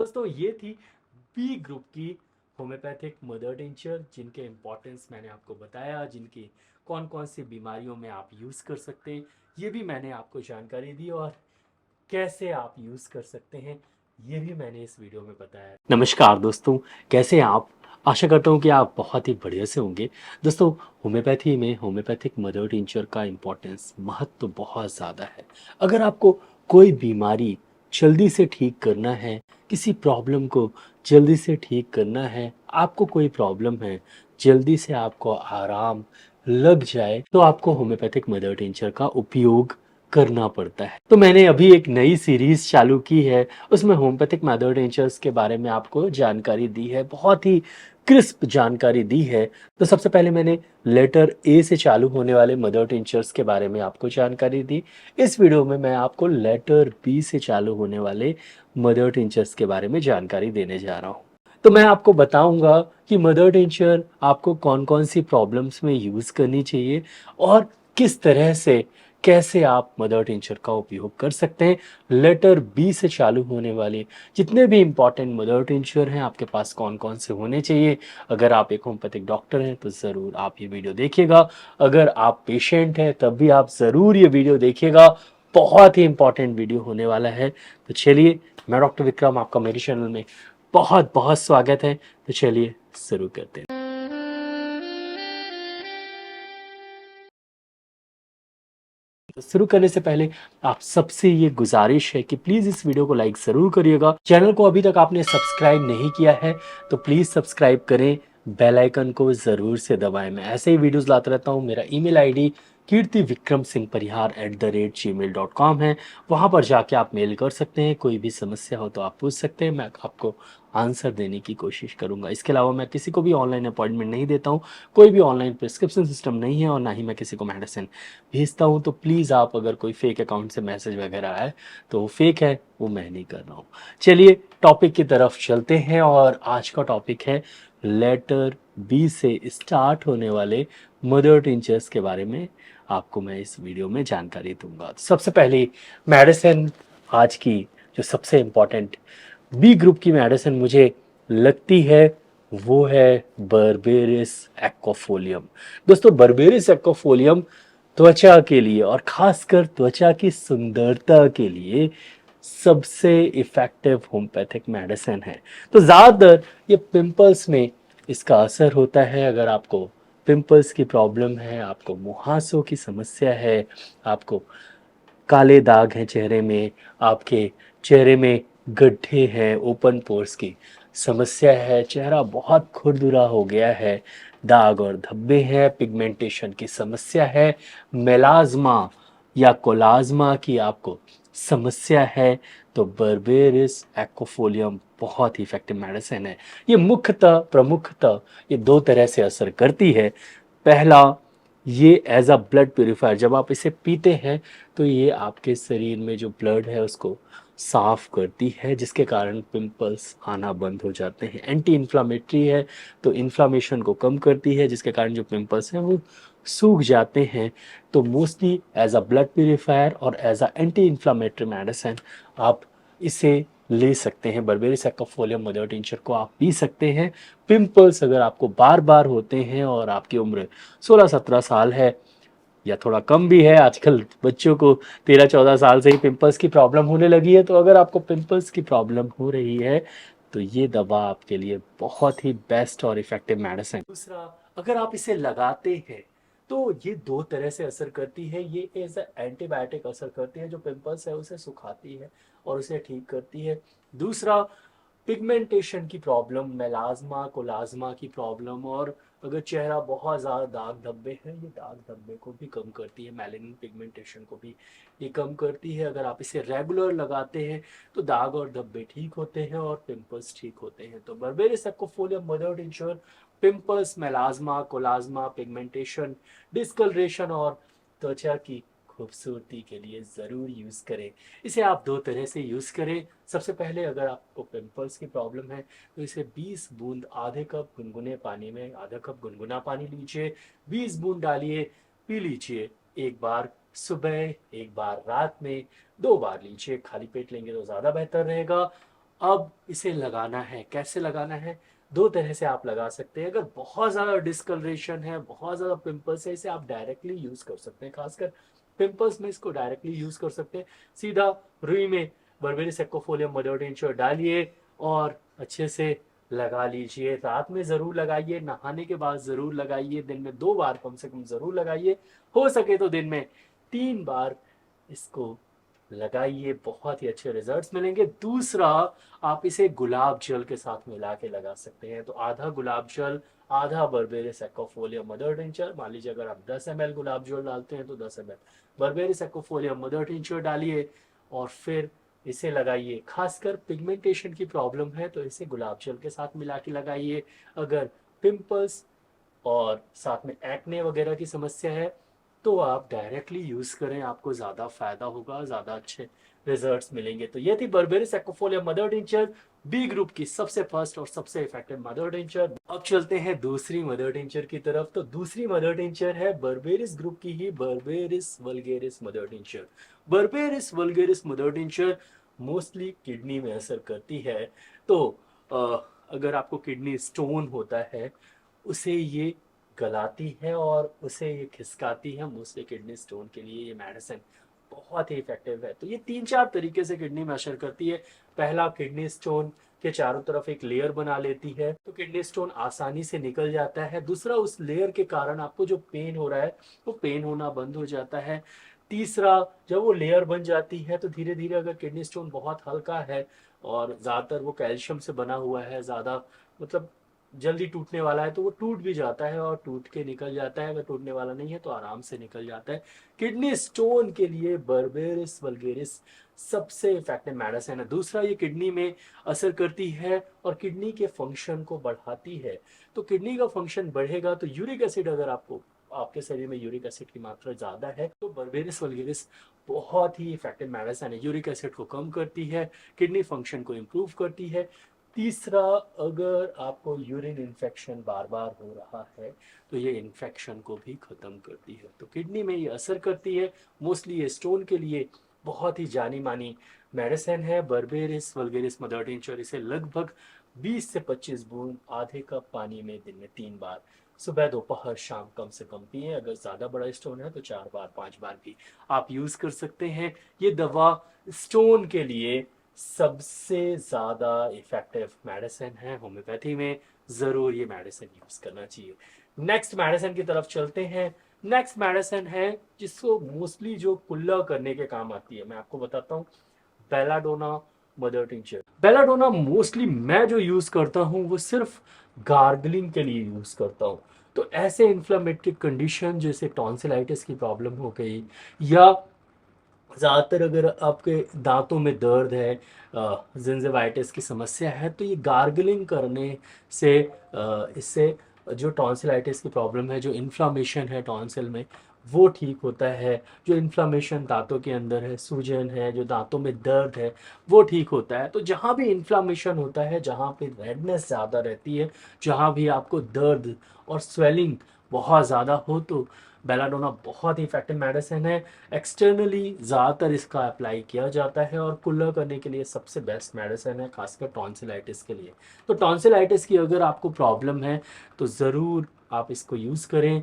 दोस्तों ये थी बी ग्रुप की होम्योपैथिक मदर टिंचर, जिनके इम्पोर्टेंस मैंने आपको बताया, जिनकी कौन कौन सी बीमारियों में आप यूज़ कर सकते हैं ये भी मैंने आपको जानकारी दी, और कैसे आप यूज़ कर सकते हैं ये भी मैंने इस वीडियो में बताया। नमस्कार दोस्तों, कैसे हैं आप? आशा करता हूँ कि आप बहुत ही बढ़िया से होंगे। दोस्तों, होम्योपैथी में होम्योपैथिक मदर टिंचर का इम्पोर्टेंस, महत्व तो बहुत ज़्यादा है। अगर आपको कोई बीमारी जल्दी से ठीक करना है, किसी प्रॉब्लम को जल्दी से ठीक करना है, आपको कोई प्रॉब्लम है, जल्दी से आपको आराम लग जाए, तो आपको होम्योपैथिक मदर टिंचर का उपयोग करना पड़ता है। तो मैंने अभी एक नई सीरीज़ चालू की है, उसमें होम्योपैथिक मदर टिंचर्स के बारे में आपको जानकारी दी है, बहुत ही क्रिस्प जानकारी दी है। तो सबसे पहले मैंने लेटर ए से चालू होने वाले मदर टिंचर्स के बारे में आपको जानकारी दी। इस वीडियो में मैं आपको लेटर बी से चालू होने वाले मदर टिंचर्स के बारे में जानकारी देने जा रहा हूँ। तो मैं आपको बताऊंगा कि मदर टिंचर आपको कौन-कौन सी प्रॉब्लम्स में यूज़ करनी चाहिए, और किस तरह से, कैसे आप मदर टिंचर का उपयोग कर सकते हैं। लेटर बी से चालू होने वाले जितने भी इम्पोर्टेंट मदर टिंचर हैं, आपके पास कौन-कौन से होने चाहिए। अगर आप एक होम्योपैथिक डॉक्टर हैं तो ज़रूर आप ये वीडियो देखिएगा। अगर आप पेशेंट हैं तब भी आप ज़रूर ये वीडियो देखिएगा। बहुत ही इम्पोर्टेंट वीडियो होने वाला है। तो चलिए, मैं डॉक्टर विक्रम, आपका मेरे चैनल में बहुत-बहुत स्वागत है। तो चलिए शुरू करते हैं। तो शुरू करने से पहले आप सबसे ये गुजारिश है कि प्लीज़ इस वीडियो को लाइक ज़रूर करिएगा। चैनल को अभी तक आपने सब्सक्राइब नहीं किया है तो प्लीज़ सब्सक्राइब करें, बेल आइकन को ज़रूर से दबाएं। मैं ऐसे ही वीडियोस लाता रहता हूँ। मेरा ईमेल आईडी kirtivikramsinghparihar@gmail.com है। वहाँ पर जाके आप मेल कर सकते हैं। कोई भी समस्या हो तो आप पूछ सकते हैं, मैं आपको आंसर देने की कोशिश करूँगा। इसके अलावा मैं किसी को भी ऑनलाइन अपॉइंटमेंट नहीं देता हूँ। कोई भी ऑनलाइन प्रिस्क्रिप्शन सिस्टम नहीं है, और ना ही मैं किसी को मेडिसिन भेजता हूँ। तो प्लीज़ आप, अगर कोई फेक अकाउंट से मैसेज वगैरह आए तो वो फेक है, वो मैं नहीं कर रहा हूँ। चलिए टॉपिक की तरफ चलते हैं, और आज का टॉपिक है लेटर बी से स्टार्ट होने वाले मदर टिंचर्स के बारे में आपको मैं इस वीडियो में जानकारी दूंगा। सबसे पहले मेडिसिन, आज की जो सबसे इम्पोर्टेंट बी ग्रुप की मेडिसिन मुझे लगती है वो है बर्बेरिस एक्वाफोलियम। दोस्तों, बर्बेरिस एक्वाफोलियम त्वचा के लिए, और खासकर त्वचा की सुंदरता के लिए, सबसे इफ़ेक्टिव होम्योपैथिक मेडिसिन है। तो ज़्यादातर ये पिंपल्स में इसका असर होता है। अगर आपको पिंपल्स की प्रॉब्लम है, आपको मुहासों की समस्या है, आपको काले दाग हैं चेहरे में, आपके चेहरे में गड्ढे हैं, ओपन पोर्स की समस्या है, चेहरा बहुत खुरदुरा हो गया है, दाग और धब्बे हैं, पिगमेंटेशन की समस्या है, मेलाज़्मा या कोलाज़्मा की आपको समस्या है, तो बर्बेरिस एक्वाफोलियम बहुत ही इफ़ेक्टिव मेडिसिन है। ये प्रमुखतः ये 2 तरह से असर करती है। पहला, ये एज अ ब्लड प्यूरिफायर, जब आप इसे पीते हैं तो ये आपके शरीर में जो ब्लड है उसको साफ करती है, जिसके कारण पिंपल्स आना बंद हो जाते हैं। एंटी इन्फ्लामेटरी है, तो इन्फ्लामेशन को कम करती है, जिसके कारण जो पिंपल्स हैं वो सूख जाते हैं। तो mostly as a blood purifier और as a anti inflammatory medicine आप इसे ले सकते हैं। बर्बेरिस एक्वाफोलियम मदर टिंचर को आप पी सकते हैं। पिंपल्स अगर आपको बार बार होते हैं और आपकी उम्र 16-17 साल है, या थोड़ा कम भी है, आजकल बच्चों को 13-14 साल से ही पिंपल्स की प्रॉब्लम होने लगी है, तो अगर आपको पिंपल्स की प्रॉब्लम हो रही है तो ये दवा आपके लिए बहुत ही बेस्ट और इफ़ेक्टिव मेडिसिन। दूसरा, अगर आप इसे लगाते हैं तो ये 2 तरह से असर करती है। ये एज अ एंटीबायोटिक असर करती है, जो पिंपल्स है उसे सुखाती है और उसे ठीक करती है। दूसरा, पिगमेंटेशन की प्रॉब्लम, मेलाज़्मा, कोलाज़्मा की प्रॉब्लम, और अगर चेहरा बहुत ज़्यादा दाग धब्बे हैं, ये दाग धब्बे को भी कम करती है, मेलानिन पिगमेंटेशन को भी ये कम करती है। अगर आप इसे रेगुलर लगाते हैं तो दाग और धब्बे ठीक होते हैं और पिंपल्स ठीक होते हैं। तो Berberis aquifolium mother tincture pimples, melasma, chloasma, pigmentation, discoloration और त्वचा की खूबसूरती के लिए ज़रूर यूज़ करें। इसे आप 2 तरह से यूज़ करें। सबसे पहले, अगर आपको पिंपल्स की प्रॉब्लम है तो इसे 20 बूंद आधे कप गुनगुने पानी में, आधा कप गुनगुना पानी लीजिए, 20 बूंद डालिए, पी लीजिए। एक बार सुबह, एक बार रात में, 2 बार लीजिए। खाली पेट लेंगे तो ज़्यादा बेहतर रहेगा। अब इसे लगाना है, कैसे लगाना है? 2 तरह से आप लगा सकते हैं। अगर बहुत ज़्यादा डिस्कलरेशन है, बहुत ज़्यादा पिंपल्स है, इसे आप डायरेक्टली यूज़ कर सकते हैं। खासकर पिंपल्स में इसको डायरेक्टली यूज़ कर सकते हैं। सीधा रुई में बर्बेरी सेक्कोफोलियम मदर टिंचर डालिए और अच्छे से लगा लीजिए। रात में ज़रूर लगाइए, नहाने के बाद ज़रूर लगाइए, दिन में 2 बार कम से कम ज़रूर लगाइए। हो सके तो दिन में 3 बार इसको लगाइए, बहुत ही अच्छे रिजल्ट्स मिलेंगे। दूसरा, आप इसे गुलाब जल के साथ मिला के लगा सकते हैं। तो आधा गुलाब जल, आधा बर्बेरी सेक्कोफोलियम मदर टिंचर। मान लीजिए अगर आप 10 ml गुलाब जल डालते हैं तो 10 ml बर्बेरी सेक्कोफोलियम मदर टिंचर डालिए और फिर इसे लगाइए। खासकर पिगमेंटेशन की प्रॉब्लम है तो इसे गुलाब जल के साथ मिला के लगाइए। अगर पिंपल्स और साथ में एक्ने वगैरह की समस्या है तो आप डायरेक्टली यूज़ करें, आपको ज़्यादा फ़ायदा होगा, ज़्यादा अच्छे रिजल्ट्स मिलेंगे। तो ये थी बर्बेरी सेक्कोफोलिया मदर टिंचर, बी ग्रुप की सबसे फर्स्ट और सबसे इफेक्टिव मदर टिंचर। अब चलते हैं दूसरी मदर टिंचर की तरफ। तो दूसरी मदर टिंचर है बर्बेरिस ग्रुप की ही Berberis vulgaris mother tincture. Berberis vulgaris mother tincture mostly kidney में असर करती है। तो अगर आपको किडनी स्टोन होता है उसे ये गलाती है और उसे ये खिसकाती है। मोस्टली किडनी स्टोन के लिए ये मेडिसिन बहुत ही इफेक्टिव है। तो ये 3-4 तरीके से किडनी में असर करती है। पहला, किडनी स्टोन के चारों तरफ एक लेयर बना लेती है तो किडनी स्टोन आसानी से निकल जाता है। दूसरा, उस लेयर के कारण आपको जो पेन हो रहा है वो पेन होना बंद हो जाता है। तीसरा, जब वो लेयर बन जाती है तो धीरे धीरे, अगर किडनी स्टोन बहुत हल्का है और ज़्यादातर वो कैल्शियम से बना हुआ है, ज़्यादा मतलब जल्दी टूटने वाला है तो वो टूट भी जाता है और टूट के निकल जाता है। अगर टूटने वाला नहीं है तो आराम से निकल जाता है। किडनी स्टोन के लिए बर्बेरिस वल्गेरिस सबसे इफेक्टिव मेडिसिन है। दूसरा, ये किडनी में असर करती है और किडनी के फंक्शन को बढ़ाती है। तो किडनी का फंक्शन बढ़ेगा तो यूरिक एसिड, अगर आपको आपके शरीर में यूरिक एसिड की मात्रा ज़्यादा है तो बर्बेरिस वल्गेरिस बहुत ही इफेक्टिव मेडिसिन है। यूरिक एसिड को कम करती है, किडनी फंक्शन को इम्प्रूव करती है। तीसरा, अगर आपको यूरिन इन्फेक्शन बार बार हो रहा है तो ये इन्फेक्शन को भी ख़त्म करती है। तो किडनी में ये असर करती है। मोस्टली ये स्टोन के लिए बहुत ही जानी मानी मेडिसिन है बर्बेरिस वल्गेरिस मदर टिंचर। इसे लगभग 20 से 25 बूंद आधे कप पानी में दिन में 3 बार, सुबह दोपहर शाम कम से कम पिए। अगर ज़्यादा बड़ा स्टोन है तो 4 बार 5 बार भी आप यूज़ कर सकते हैं। ये दवा स्टोन के लिए सबसे ज़्यादा इफ़ेक्टिव मेडिसिन है। होम्योपैथी में ज़रूर ये मेडिसिन यूज़ करना चाहिए। नेक्स्ट मेडिसिन की तरफ चलते हैं। नेक्स्ट मेडिसिन है जिसको मोस्टली जो कुल्ला करने के काम आती है, मैं आपको बताता हूँ, belladonna mother tincture. Belladonna mostly मैं जो यूज़ करता हूँ वो सिर्फ गार्गलिंग के लिए यूज़ करता हूँ। तो ऐसे इन्फ्लेमेटरी कंडीशन जैसे टॉन्सिलाइटिस की प्रॉब्लम हो गई, या ज़्यादातर अगर आपके दांतों में दर्द है, जिंजिवाइटिस की समस्या है, तो ये गार्गलिंग करने से इससे जो टॉन्सिलाइटिस की प्रॉब्लम है, जो इन्फ्लामेशन है टॉन्सिल में, वो ठीक होता है। जो इन्फ्लामेशन दांतों के अंदर है, सूजन है, जो दांतों में दर्द है, वो ठीक होता है। तो जहाँ भी इन्फ्लामेशन होता है, जहाँ पे रेडनेस ज़्यादा रहती है, जहाँ भी आपको दर्द और स्वेलिंग बहुत ज़्यादा हो, तो बेलाडोना बहुत ही इफेक्टिव मेडिसिन है। एक्सटर्नली ज़्यादातर इसका अप्लाई किया जाता है और कुल्ला करने के लिए सबसे बेस्ट मेडिसिन है, खासकर टॉन्सिलाइटिस के लिए। तो टॉन्सिलाइटिस की अगर आपको प्रॉब्लम है तो ज़रूर आप इसको यूज़ करें,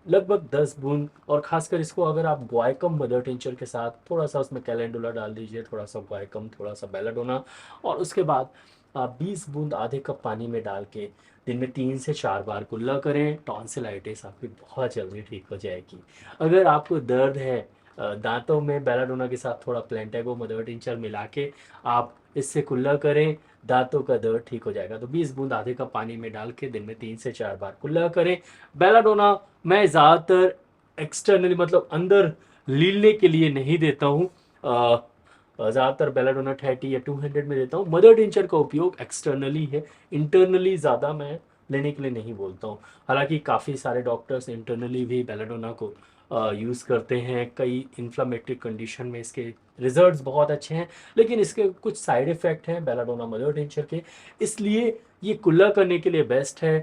लगभग 10 बूंद। और खासकर इसको अगर आप ग्वाइकम मदर टिंचर के साथ थोड़ा सा उसमें कैलेंडुला डाल दीजिए, थोड़ा सा ग्वाइकम, थोड़ा सा बेलाडोना, और उसके बाद आप 20 बूंद आधे कप पानी में डाल के दिन में 3 से 4 बार कुल्ला करें। टॉन्सिलाइटिस आपकी बहुत जल्दी ठीक हो जाएगी। अगर आपको दर्द है दांतों में, बेलाडोना के साथ थोड़ा प्लेंटेगो मदर टिंचर मिला के आप इससे कुल्ला करें, दांतों का दर्द ठीक हो जाएगा। तो 20 बूंद आधे कप पानी में डाल के दिन में 3 से 4 बार कुल्ला करें। बेलाडोना मैं ज़्यादातर एक्सटर्नली, मतलब अंदर लीलने के लिए नहीं देता हूँ। ज़्यादातर बेलाडोना 30 या 200 में देता हूँ। मदर टिंचर का उपयोग एक्सटर्नली है, इंटरनली ज़्यादा मैं लेने के लिए नहीं बोलता हूँ। हालांकि काफ़ी सारे डॉक्टर्स इंटरनली भी बेलाडोना को यूज़ करते हैं। कई इन्फ्लामेटरी कंडीशन में इसके रिजल्ट्स बहुत अच्छे हैं, लेकिन इसके कुछ साइड इफ़ेक्ट हैं बेलाडोना मदर टिंचर के, इसलिए ये कुल्ला करने के लिए बेस्ट है।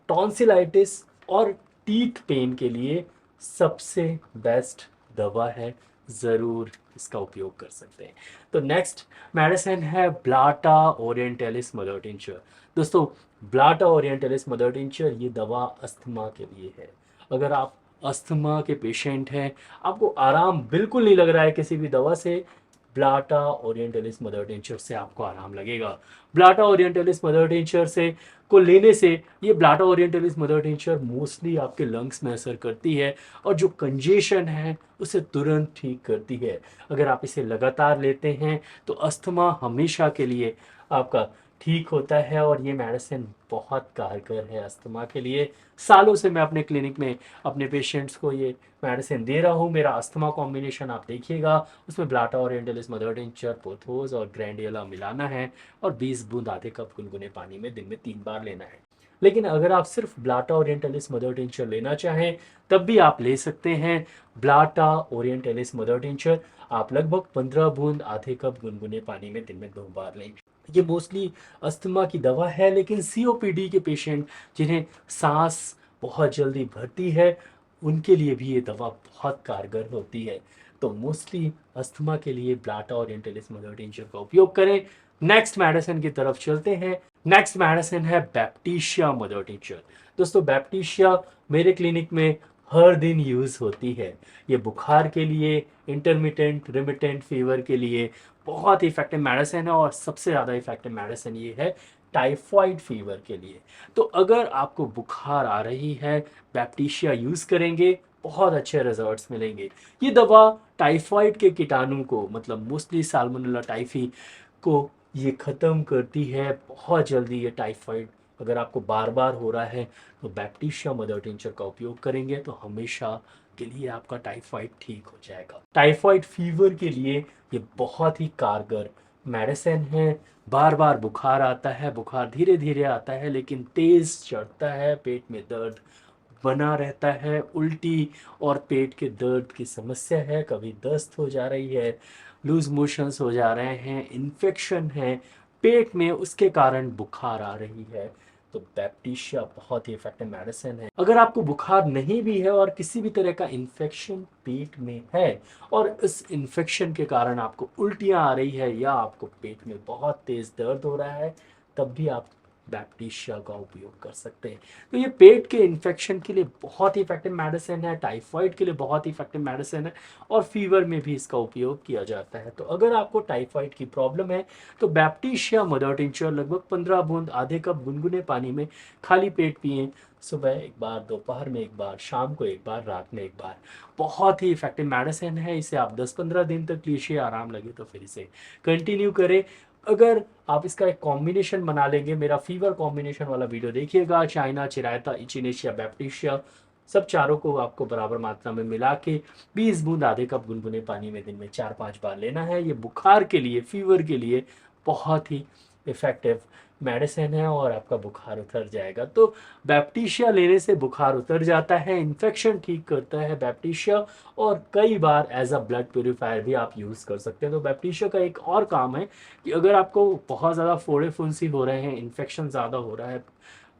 टॉन्सिलाइटिस और टीथ पेन के लिए सबसे बेस्ट दवा है, ज़रूर इसका उपयोग कर सकते हैं। तो नेक्स्ट मेडिसिन है ब्लाटा ओरिएंटलिस मदर टिंचर। दोस्तों, ब्लाटा ओरिएंटलिस मदर टिंचर ये दवा अस्थमा के लिए है। अगर आप अस्थमा के पेशेंट हैं, आपको आराम बिल्कुल नहीं लग रहा है किसी भी दवा से, ब्लाटा ओरिएंटलिस मदर टिंचर से आपको आराम लगेगा। ब्लाटा ओरिएंटलिस मदर टिंचर से को लेने से, ये Blatta Orientalis mother tincture mostly आपके लंग्स में असर करती है और जो कंजेशन है उसे तुरंत ठीक करती है। अगर आप इसे लगातार लेते हैं तो अस्थमा हमेशा के लिए आपका ठीक होता है और ये मेडिसिन बहुत कारगर है अस्थमा के लिए। सालों से मैं अपने क्लिनिक में अपने पेशेंट्स को ये मेडिसिन दे रहा हूँ। मेरा अस्थमा कॉम्बिनेशन आप देखिएगा, उसमें Blatta Orientalis mother tincture, pothos और ग्रैंडियोला मिलाना है और 20 बूंद आधे कप गुनगुने पानी में दिन में 3 बार लेना है। लेकिन अगर आप सिर्फ ब्लाटा ओरिएंटलिस मदर टिंचर लेना चाहें तब भी आप ले सकते हैं ब्लाटा ओरिएंटलिस मदर टिंचर। आप लगभग 15 बूंद आधे कप गुनगुने पानी में दिन में 2 बार लें। ये मोस्टली अस्थमा की दवा है, लेकिन सीओपीडी के पेशेंट जिन्हें सांस बहुत जल्दी भरती है उनके लिए भी ये दवा बहुत कारगर होती है। तो मोस्टली अस्थमा के लिए ब्लाटा ओरिएंटलिस मदर टिंचर का उपयोग करें। नेक्स्ट मेडिसिन की तरफ चलते हैं। नेक्स्ट मेडिसिन है बैप्टीशिया मदर टिंचर। दोस्तों, बैप्टीशिया मेरे क्लिनिक में हर दिन यूज़ होती है। ये बुखार के लिए, इंटरमिटेंट रिमिटेंट फीवर के लिए बहुत ही इफेक्टिव मेडिसिन है और सबसे ज़्यादा इफेक्टिव मेडिसिन ये है टाइफाइड फीवर के लिए। तो अगर आपको बुखार आ रही है, बैप्टीशिया यूज़ करेंगे, बहुत अच्छे रिजल्ट्स मिलेंगे। ये दवा टाइफाइड के कीटाणु को, मतलब मोस्टली साल्मोनेला टाइफी को ये ख़त्म करती है बहुत जल्दी। ये टाइफाइड अगर आपको बार बार हो रहा है तो बैप्टीशिया मदर टिंचर का उपयोग करेंगे तो हमेशा के लिए आपका टाइफाइड ठीक हो जाएगा। टाइफाइड फीवर के लिए ये बहुत ही कारगर मेडिसिन है। बार बार बुखार आता है, बुखार धीरे धीरे आता है लेकिन तेज़ चढ़ता है, पेट में दर्द बना रहता है, उल्टी और पेट के दर्द की समस्या है, कभी दस्त हो जा रही है, लूज मोशंस हो जा रहे हैं, इन्फेक्शन है पेट में, उसके कारण बुखार आ रही है, तो बैप्टीशिया बहुत ही इफेक्टिव मेडिसिन है। अगर आपको बुखार नहीं भी है और किसी भी तरह का इन्फेक्शन पेट में है और इस इन्फेक्शन के कारण आपको उल्टियाँ आ रही है या आपको पेट में बहुत तेज़ दर्द हो रहा है, तब भी आप बैप्टीशिया का उपयोग कर सकते हैं। तो ये पेट के इन्फेक्शन के लिए बहुत ही इफेक्टिव मेडिसिन है, टाइफाइड के लिए बहुत ही इफेक्टिव मेडिसिन है और फीवर में भी इसका उपयोग किया जाता है। तो अगर आपको टाइफाइड की प्रॉब्लम है तो बैप्टीशिया मदर टिंचर लगभग 15 बूंद आधे कप गुनगुने पानी में खाली पेट पिएं। सुबह एक बार, दोपहर में एक बार, शाम को एक बार, रात में एक बार। बहुत ही इफेक्टिव मेडिसिन है। इसे आप 10-15 दिन तक लीजिए, आराम लगे तो फिर इसे कंटिन्यू करें। अगर आप इसका एक कॉम्बिनेशन बना लेंगे, मेरा फीवर कॉम्बिनेशन वाला वीडियो देखिएगा, चाइना, चिरायता, इचिनेशिया, बैप्टीशिया, सब चारों को आपको बराबर मात्रा में मिला के 20 बूंद आधे कप गुनगुने पानी में दिन में 4-5 बार लेना है। ये बुखार के लिए, फीवर के लिए बहुत ही इफेक्टिव मेडिसिन है और आपका बुखार उतर जाएगा। तो बैप्टीशिया लेने से बुखार उतर जाता है, इन्फेक्शन ठीक करता है बैप्टीशिया, और कई बार एज अ ब्लड प्योरीफायर भी आप यूज़ कर सकते हैं। तो बैप्टीशिया का एक और काम है कि अगर आपको बहुत ज़्यादा फोड़े फुंसी हो रहे हैं, इन्फेक्शन ज़्यादा हो रहा है,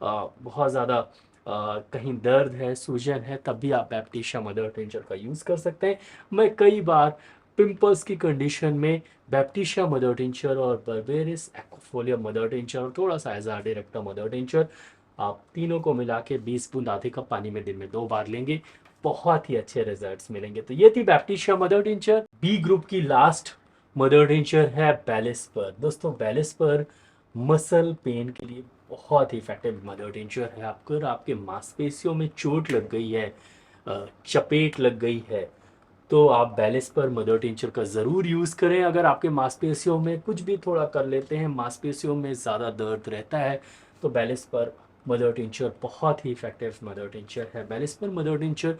बहुत ज़्यादा कहीं दर्द है, सूजन है, तब भी आप बैप्टीशिया मदर टिंचर का यूज़ कर सकते हैं। मैं कई बार पिंपल्स की कंडीशन में बैप्टीशिया मदर टिंचर और बर्बेरिस एक्वाफोलिया मदर टिंचर और थोड़ा सा एजार्डे रेक्टा मदर टिंचर, आप तीनों को मिला के 20 बूंद आधे कप पानी में दिन में 2 बार लेंगे, बहुत ही अच्छे रिजल्ट्स मिलेंगे। तो ये थी बैप्टीशिया मदर टिंचर। बी ग्रुप की लास्ट मदर टिंचर है बेलिस्पर। दोस्तों, बेलिस्पर मसल पेन के लिए बहुत ही इफेक्टिव मदर टिंचर है। अगर आपके मांसपेशियों में चोट लग गई है, चपेट लग गई है, तो आप बेलिस्पर मदर टिंचर का ज़रूर यूज़ करें। अगर आपके मांसपेशियों में कुछ भी थोड़ा कर लेते हैं, मांसपेशियों में ज़्यादा दर्द रहता है, तो बेलिस्पर मदर टिंचर बहुत ही इफेक्टिव मदर टिंचर है। बेलिस्पर मदर टिंचर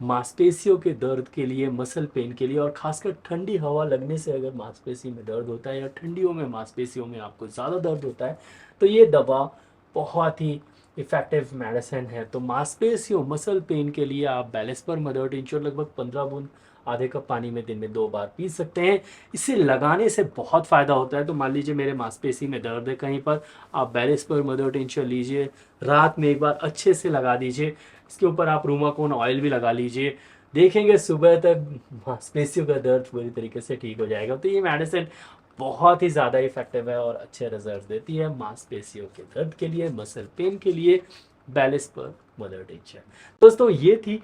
मांसपेशियों के दर्द के लिए, मसल पेन के लिए, और खासकर ठंडी हवा लगने से अगर मांसपेशी में दर्द होता है या ठंडियों में मांसपेशियों में आपको ज़्यादा दर्द होता है, तो ये दवा बहुत ही इफेक्टिव मेडिसिन है। तो मांसपेशियों, मसल पेन के लिए आप बेलिस्पर मदर टिंचर लगभग 15 बूंद आधे कप पानी में दिन में 2 बार पी सकते हैं। इसे लगाने से बहुत फ़ायदा होता है। तो मान लीजिए मेरे मांसपेशी में दर्द है कहीं पर, आप बेलिस्पर मदर टिंचर लीजिए, रात में एक बार अच्छे से लगा दीजिए, इसके ऊपर आप रूमाकोन ऑयल भी लगा लीजिए, देखेंगे सुबह तक मांसपेशियों का दर्द पूरी तरीके से ठीक हो जाएगा। तो ये मेडिसिन बहुत ही ज़्यादा इफ़ेक्टिव है और अच्छे रिजल्ट देती है मांसपेशियों के दर्द के लिए, मसल पेन के लिए। बैलेंस पर मदर टिंचर। दोस्तों ये थी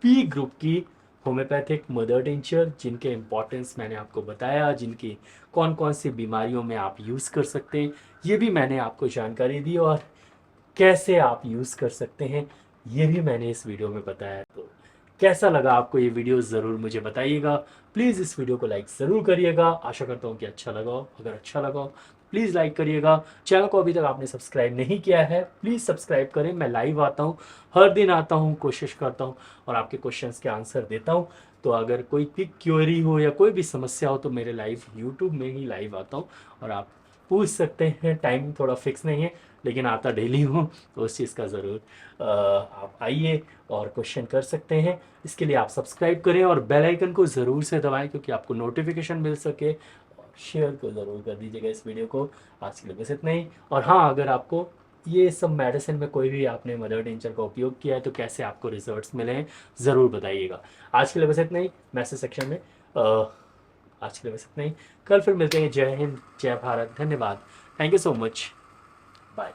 बी ग्रुप की होम्योपैथिक मदर टिंचर, जिनके इम्पोर्टेंस मैंने आपको बताया, जिनकी कौन कौन सी बीमारियों में आप यूज़ कर सकते हैं ये भी मैंने आपको जानकारी दी, और कैसे आप यूज़ कर सकते हैं ये भी मैंने इस वीडियो में बताया। तो कैसा लगा आपको ये वीडियो ज़रूर मुझे बताइएगा। प्लीज़ इस वीडियो को लाइक ज़रूर करिएगा। आशा करता हूँ कि अच्छा लगा हो। अगर अच्छा लगा हो प्लीज़ लाइक करिएगा। चैनल को अभी तक आपने सब्सक्राइब नहीं किया है प्लीज़ सब्सक्राइब करें। मैं लाइव आता हूँ, हर दिन आता हूँ, कोशिश करता हूँ और आपके क्वेश्चंस के आंसर देता हूँ। तो अगर कोई भी क्वेरी हो या कोई भी समस्या हो तो मेरे लाइव यूट्यूब में ही लाइव आता हूँ और आप पूछ सकते हैं। टाइम थोड़ा फिक्स नहीं है लेकिन आता डेली हूँ, तो उस चीज़ का ज़रूर आप आइए और क्वेश्चन कर सकते हैं। इसके लिए आप सब्सक्राइब करें और बेल आइकन को ज़रूर से दबाएं क्योंकि आपको नोटिफिकेशन मिल सके, और शेयर को ज़रूर कर दीजिएगा इस वीडियो को। आज के लिए बस इतना ही। और हाँ, अगर आपको ये सब मेडिसिन में कोई भी आपने मदर टिंचर का उपयोग किया है तो कैसे आपको रिजल्ट्स मिले हैं ज़रूर बताइएगा। आज के लिए बस इतना ही। मैसेज सेक्शन में आज के लिए बस इतना ही। कल फिर मिलते हैं। जय हिंद, जय भारत, धन्यवाद। Thank you so much, bye.